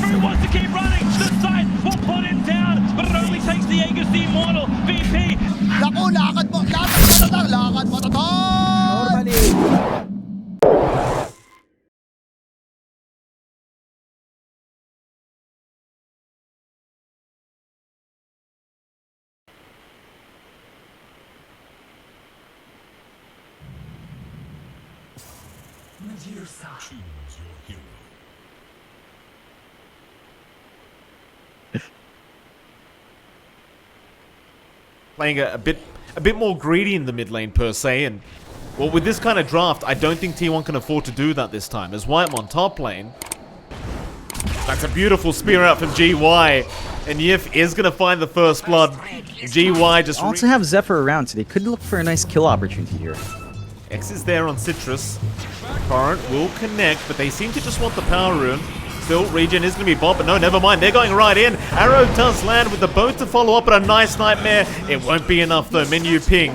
He wants to keep running. The side will put him down, but it only takes the Aegis the Immortal. VP. Naku, lakad mo to, tol! Normally. Playing a bit more greedy in the mid lane per se, and well, with this kind of draft, I don't think T1 can afford to do that this time. As Whitemon top lane, that's a beautiful spear out from GY, and Yif is gonna find the first blood. GY just Also have Zephyr around, so they could look for a nice kill opportunity here. X is there on Citrus. Current will connect, but they seem to just want the power rune. Still, regen is going to be bought, but no, never mind. They're going right in. Arrow does land with the boat to follow up, but a nice nightmare. It won't be enough, though. Menu Ping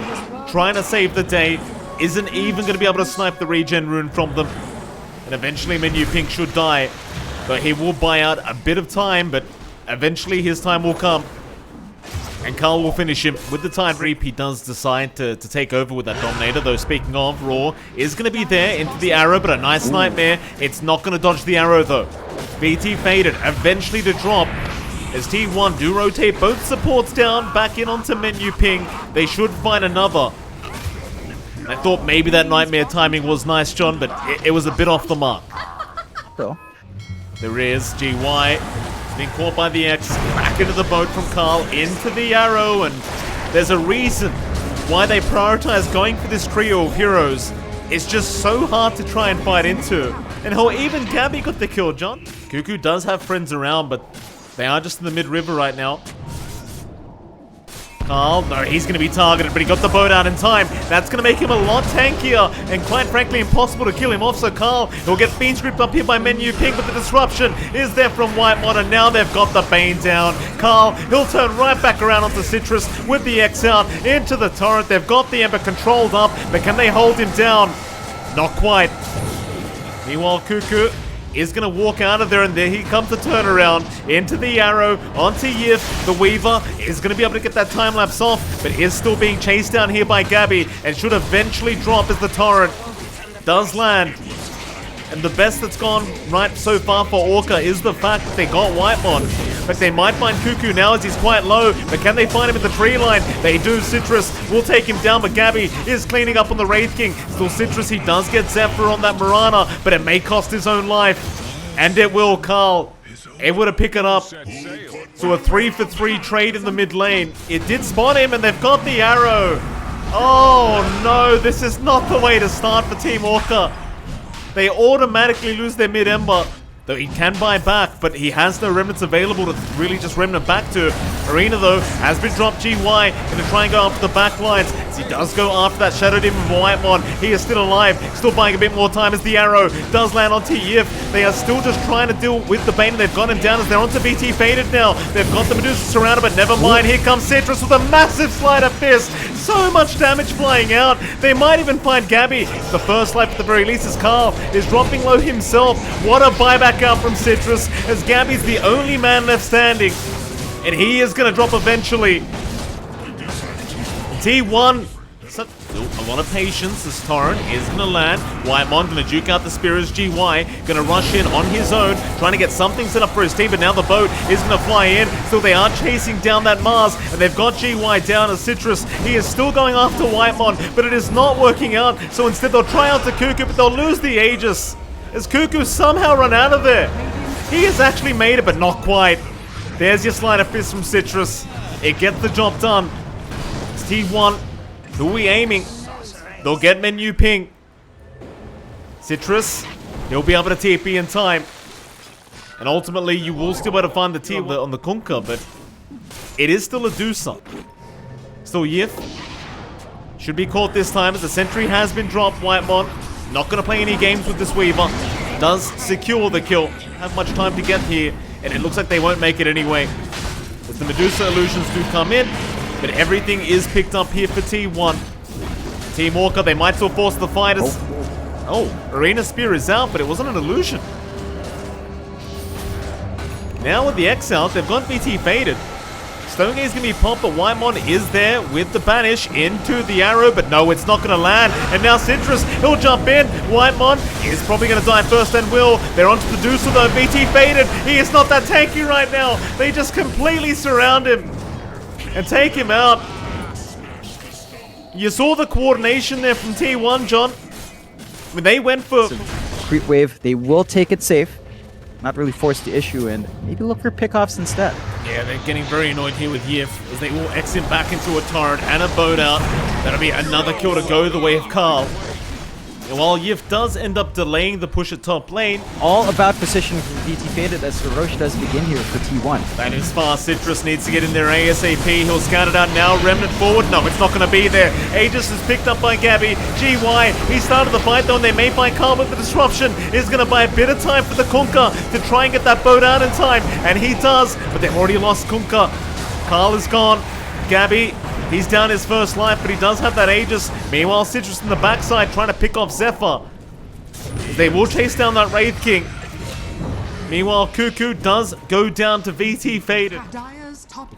trying to save the day. Isn't even going to be able to snipe the regen rune from them. And eventually, Menu Ping should die. But he will buy out a bit of time, but eventually his time will come. And Carl will finish him with the time creep. He does decide to take over with that Dominator, though speaking of, Raw is going to be there into the arrow, but a nice nightmare. It's not going to dodge the arrow, though. BT faded, eventually to drop. As T1 do rotate both supports down, back in onto Menu Ping. They should find another. I thought maybe that nightmare timing was nice, John, but it was a bit off the mark. So, there is GY. Being caught by the X, back into the boat from Carl, into the arrow, and there's a reason why they prioritize going for this trio of heroes. It's just so hard to try and fight into. And how even Gabby got the kill, John. Cuckoo does have friends around, but they are just in the mid-river right now. Carl, no, he's going to be targeted, but he got the boat out in time. That's going to make him a lot tankier, and quite frankly, impossible to kill him off. So Carl, he'll get Fiend Script up here by Menu Ping, but the disruption is there from Whitemon, and now they've got the Bane down. Carl, he'll turn right back around onto Citrus with the X out into the torrent. They've got the Ember controlled up, but can they hold him down? Not quite. Meanwhile, Cuckoo is going to walk out of there, and there he comes the turnaround into the arrow, onto Yif. The Weaver is going to be able to get that time-lapse off, but is still being chased down here by Gabby, and should eventually drop as the torrent does land. And the best that's gone right so far for Orca is the fact that they got Whitemon. But they might find Cuckoo now as he's quite low. But can they find him at the tree line? They do. Citrus will take him down, but Gabby is cleaning up on the Wraith King. Still Citrus, he does get Zephyr on that Mirana, but it may cost his own life. And it will. Carl able to pick it up. So a 3-for-3 trade in the mid lane. It did spot him, and they've got the arrow. Oh no, this is not the way to start for Team Orca. They automatically lose their mid-ember, though he can buy back, but he has no remnants available to really just remnant back to. Arena, though, has been dropped. GY gonna try and go after the back lines, as he does go after that Shadow Demon Whitemon. He is still alive, still buying a bit more time as the arrow does land onto Yif. They are still just trying to deal with the Bane, and they've got him down as they're onto BT faded now. They've got the Medusa surrounded, but never mind. Here comes Citrus with a massive Slider Fist. So much damage flying out. They might even find Gabby. The first life at the very least, as Carl is dropping low himself. What a buyback out from Citrus, as Gabby's the only man left standing. And he is going to drop eventually. T1, still a lot of patience as Torrent is going to land. Whitemon going to juke out the spear as GY. Going to rush in on his own, trying to get something set up for his team, but now the boat is going to fly in. Still, they are chasing down that Mars, and they've got GY down as Citrus. He is still going after Whitemon, but it is not working out. So instead, they'll try out to Cuckoo, but they'll lose the Aegis, as Cuckoo somehow run out of there. He has actually made it, but not quite. There's your Slider Fist from Citrus. It gets the job done. It's T1. Who are we aiming? They'll get Menu Ping. Citrus, he'll be able to TP in time. And ultimately, you will still be able to find the T on the Kunkka, but it is still a Dusa. Still Yif. Should be caught this time as the sentry has been dropped. Whitemon not going to play any games with this Weaver. Does secure the kill. Have much time to get here, and it looks like they won't make it anyway, as the Medusa illusions do come in, but everything is picked up here for T1. Team Orca, they might still force the fighters. Oh, Arena Spear is out, but it wasn't an illusion. Now with the X out, they've got BT faded. Stonegate's gonna be popped, but Whitemon is there with the banish into the arrow, but no, it's not gonna land. And now Citrus, he'll jump in. Whitemon is probably gonna die first and will. They're onto the Deucer though, BT faded. He is not that tanky right now. They just completely surround him and take him out. You saw the coordination there from T1, John. I mean, they went for... Creep wave, they will take it safe. Not really force the issue and maybe look for pickoffs instead. Yeah, they're getting very annoyed here with Yif as they will X him back into a torrent and a boat out. That'll be another kill to go the way of Carl. And while Yif does end up delaying the push at top lane, All about positioning from BT faded as Hiroshi does begin here for T1. that is fast. Citrus needs to get in there ASAP. He'll scout it out now. Remnant forward. No, it's not going to be there. Aegis is picked up by Gabby. GY, he started the fight though, and they may find Carl, but the disruption is going to buy a bit of time for the Kunkka to try and get that boat out in time. And he does, but they've already lost Kunkka. Carl is gone. Gabby, he's down his first life, but he does have that Aegis. Meanwhile, Citrus in the backside trying to pick off Zephyr. They will chase down that Wraith King. Meanwhile, Cuckoo does go down to VT faded.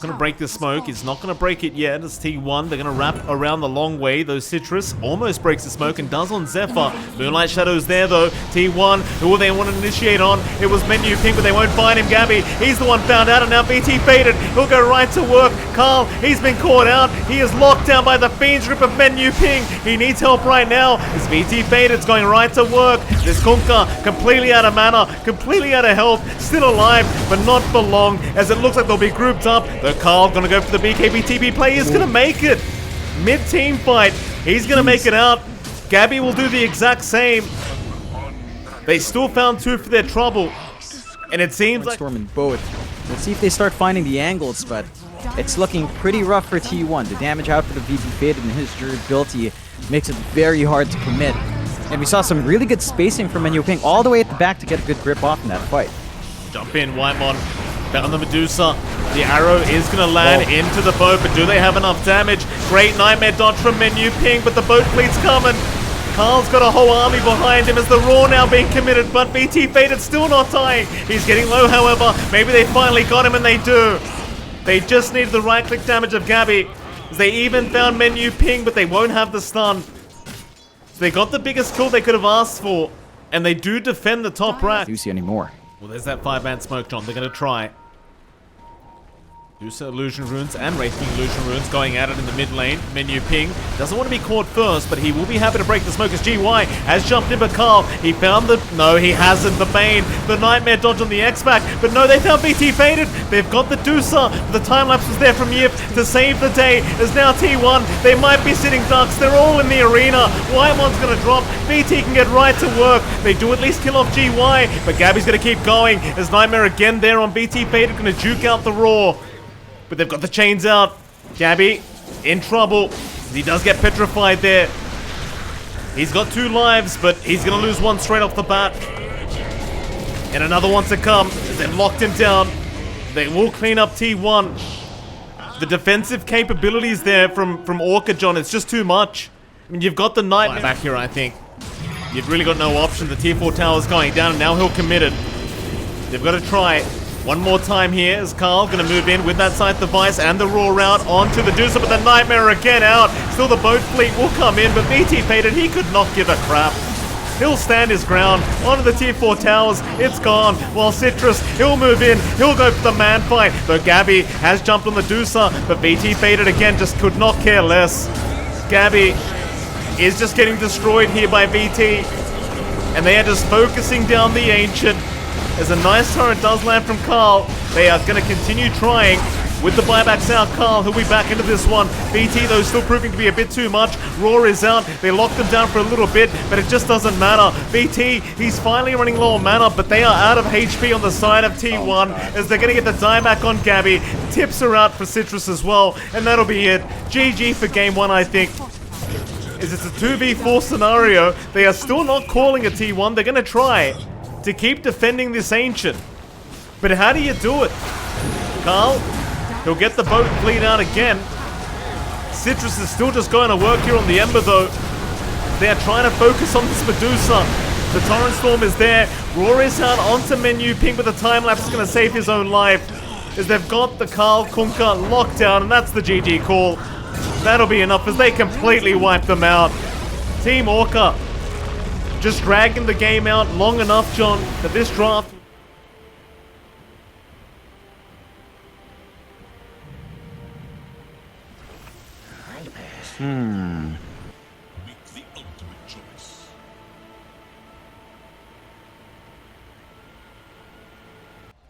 Gonna break the smoke. He's not gonna break it yet. It's T1. They're gonna wrap around the long way. Though Citrus almost breaks the smoke and does on Zephyr. Moonlight Shadow's there though. T1, who they want to initiate on. It was Menu Pink, but they won't find him. Gabby, he's the one found out, and now BT faded. He'll go right to work. Carl, he's been caught out. He is locked down by the Fiend's grip of Menu Ping. He needs help right now. It's BT faded. It's going right to work. This Kunkka completely out of mana, completely out of health, still alive, but not for long, as it looks like they'll be grouped up. Though Carl gonna go for the BKB play. He's gonna make it. Mid-team fight. He's gonna make it out. Gabby will do the exact same. They still found two for their trouble. And it seems like... Storm and both. We'll see if they start finding the angles, but it's looking pretty rough for T1. The damage out for the VT faded and his durability makes it very hard to commit. And we saw some really good spacing from Menu Ping all the way at the back to get a good grip off in that fight. Jump in, Whitemon. Found the Medusa. The arrow is going to land into the boat, but do they have enough damage? Great Nightmare dodge from Menu Ping, but the boat fleet's coming. Carl's got a whole army behind him as the Raw now being committed, but BT Faded still not dying. He's getting low, however. Maybe they finally got him, and they do. They just need the right-click damage of Gabby. As they even found Menu Ping, but they won't have the stun. So they got the biggest kill they could have asked for, and they do defend the top rack. Do you see any more? Well, there's that 5-man smoke, John. They're going to try. Medusa Illusion Runes and Wraith King Illusion Runes going at it in the mid lane. Menu Ping doesn't want to be caught first, but he will be happy to break the smoke as GY has jumped in, but Carl, he found the... No, he hasn't. The Bane, the Nightmare dodge on the X-Back, but no, they found BT Faded. They've got the Deucer. The time-lapse was there from Yip to save the day. As now T1, they might be sitting ducks. They're all in the arena. Whitemon's going to drop. BT can get right to work. They do at least kill off GY, but Gabby's going to keep going. As Nightmare again there on BT Faded, going to juke out the Raw. But they've got the chains out. Gabby in trouble. He does get petrified there. He's got 2 lives, but he's going to lose one straight off the bat. And another one to come as they've locked him down. They will clean up T1. The defensive capabilities there from Orca, John, it's just too much. I mean, you've got the Nightmare back here, I think. You've really got no option. The tier 4 tower's going down, and now he'll commit it. They've got to try. One more time here as Carl going to move in with that Scythe device and the Raw route onto the Deucer, but the Nightmare again out. Still the boat fleet will come in, but BT Faded, he could not give a crap. He'll stand his ground onto the tier 4 towers. It's gone. While Citrus, he'll move in. He'll go for the man fight. Though Gabby has jumped on the Deucer, but BT Faded again just could not care less. Gabby is just getting destroyed here by BT. And they are just focusing down the Ancient. As a nice turret does land from Carl, they are going to continue trying with the buybacks out. Carl, he'll be back into this one. BT, though, still proving to be a bit too much. Raw is out. They locked them down for a little bit, but it just doesn't matter. BT, he's finally running low on mana, but they are out of HP on the side of T1 as they're going to get the dieback on Gabby. Tips are out for Citrus as well, and that'll be it. GG for game 1, I think. As it's a 2v4 scenario, they are still not calling a T1. They're going to try to keep defending this Ancient. But how do you do it? Carl, he'll get the boat fleet out again. Citrus is still just going to work here on the Ember though. They are trying to focus on this Medusa. The Torrent Storm is there. Raw is out onto menu ping, but the time lapse is going to save his own life. As they've got the Carl Kunka locked down, and that's the GG call. That'll be enough as they completely wipe them out. Team Orca just dragging the game out long enough, John, that this draft...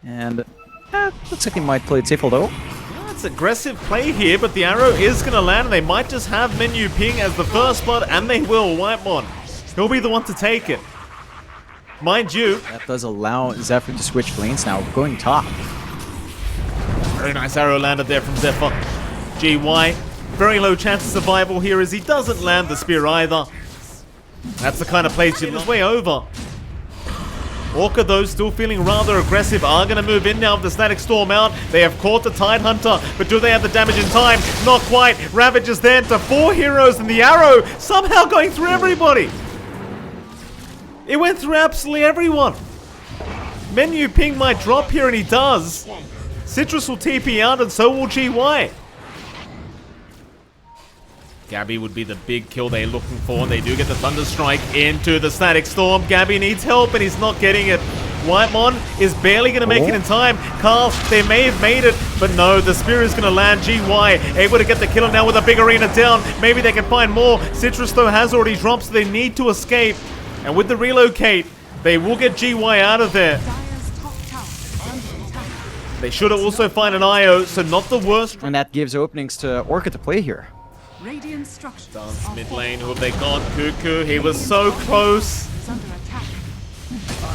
And looks like he might play it safe, although. It's aggressive play here, but the arrow is going to land. They might just have menu ping as the first blood, and they will. Whitemon, he'll be the one to take it. Mind you, That does allow Zephyr to switch lanes now, going top. very nice arrow landed there from Zephyr. GY, very low chance of survival here as he doesn't land the spear either. That's the kind of play to his way over. Orca, though, still feeling rather aggressive, are going to move in now with the Static Storm out. They have caught the Tidehunter, but do they have the damage in time? Not quite. Ravage is there to 4 heroes, and the arrow somehow going through everybody. It went through absolutely everyone. Menu ping might drop here, and he does. Citrus will TP out, and so will GY. Gabby would be the big kill they're looking for, and they do get the Thunder Strike into the Static Storm. Gabby needs help, and he's not getting it. Whitemon is barely going to make it in time. Carl, they may have made it, but no, the Spear is going to land. GY able to get the killer now with a big arena down. Maybe they can find more. Citrus, though, has already dropped, so they need to escape. And with the relocate, they will get GY out of there. They should also find an IO, so not the worst. And that gives openings to Orca to play here. Radiant structures Dance are mid lane, who have they got? Cuckoo, he was so close. under attack.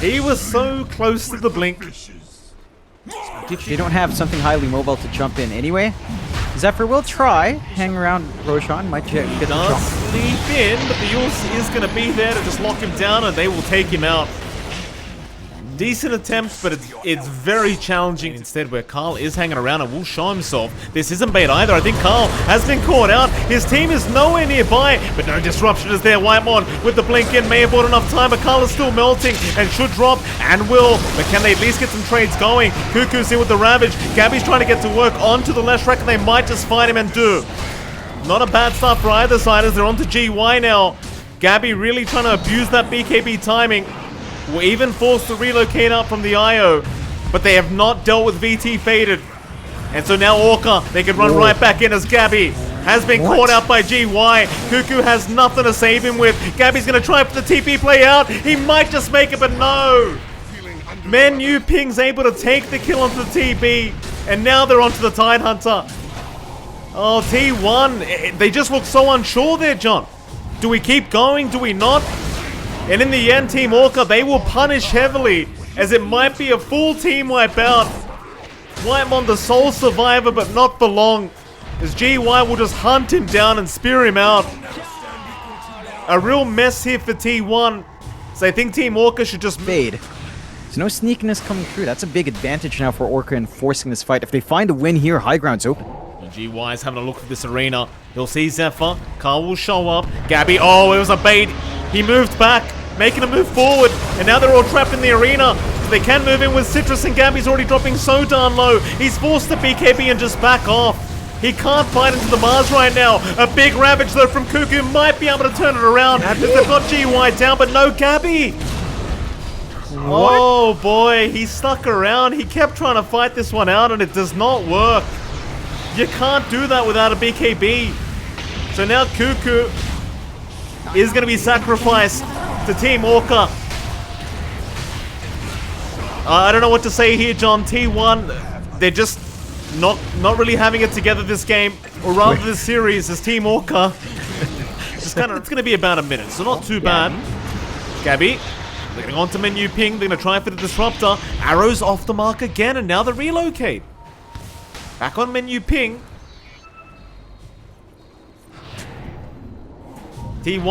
He was so close to the blink. They don't have something highly mobile to jump in anyway. Zephyr will try, hang around Roshan, might get the Does jump. sleep in, but the Ult is going to be there to just lock him down, and they will take him out. Decent attempt, but it's very challenging. Instead, where Carl is hanging around and will show himself. This isn't bait either. I think Carl has been caught out. His team is nowhere nearby, but no disruption is there. Whitemon with the blink in may have bought enough time, but Carl is still melting and should drop and will. But can they at least get some trades going? Cuckoo's in with the Ravage. Gabby's trying to get to work onto the Leshrac, and they might just find him and do. Not a bad start for either side as they're onto GY now. Gabby really trying to abuse that BKB timing. Were even forced to relocate out from the IO, but they have not dealt with VT Faded. And so now Orca, they can run right back in as Gabby has been caught out by GY. Cuckoo has nothing to save him with. Gabby's going to try for the TP play out. He might just make it, but no. Menu Ping's able to take the kill onto the TP, and now they're onto the Tidehunter. Oh, T1, they just look so unsure there, John. Do we keep going? Do we not? And in the end, Team Orca, they will punish heavily, as it might be a full team wipeout. Whitemon the sole survivor, but not for long, as GY will just hunt him down and spear him out. A real mess here for T1, so I think Team Orca should just Fade. There's no sneakiness coming through. That's a big advantage now for Orca in forcing this fight. If they find a win here, high ground's open. GY is having a look at this arena. He'll see Zephyr. Carl will show up. Gabby, oh, it was a bait. He moved back, making a move forward, and now they're all trapped in the arena. So they can move in with Citrus, and Gabby's already dropping so darn low. He's forced to BKB and just back off. He can't fight into the Mars right now. A big Ravage, though, from Cuckoo might be able to turn it around. As they've got GY down, but no Gabby. Oh, boy, he stuck around. He kept trying to fight this one out, and it does not work. You can't do that without a BKB. So now Cuckoo is going to be sacrificed to Team Orca. I don't know what to say here, John. T1, they're just not really having it together this game, or rather this series, as Team Orca. Just kind of, it's going to be about a minute, so not too bad. Gabby, they're going on to menu ping. They're going to try for the disruptor. Arrows off the mark again, and now the relocate. Back on menu ping. T1,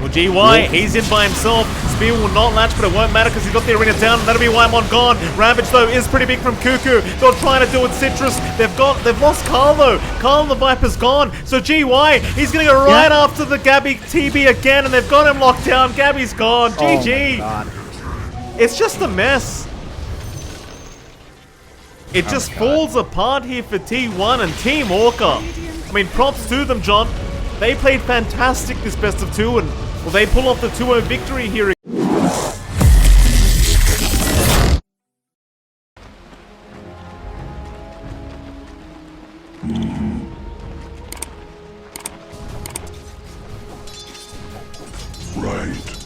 well GY, he's in by himself. Spear will not latch, but it won't matter because he's got the arena down, and that'll be Whitemon gone. Ravage, though, is pretty big from Cuckoo. They're trying to do it with Citrus. They've lost Carl, though. Carl the Viper's gone. So GY, he's gonna go right after the Gabby TB again, and they've got him locked down. Gabby's gone. GG. Oh my God. It's just a mess. It just falls apart here for T1 and Team Orca. I mean, props to them, John. They played fantastic this best of 2, and will they pull off the 2-0 victory here? Right.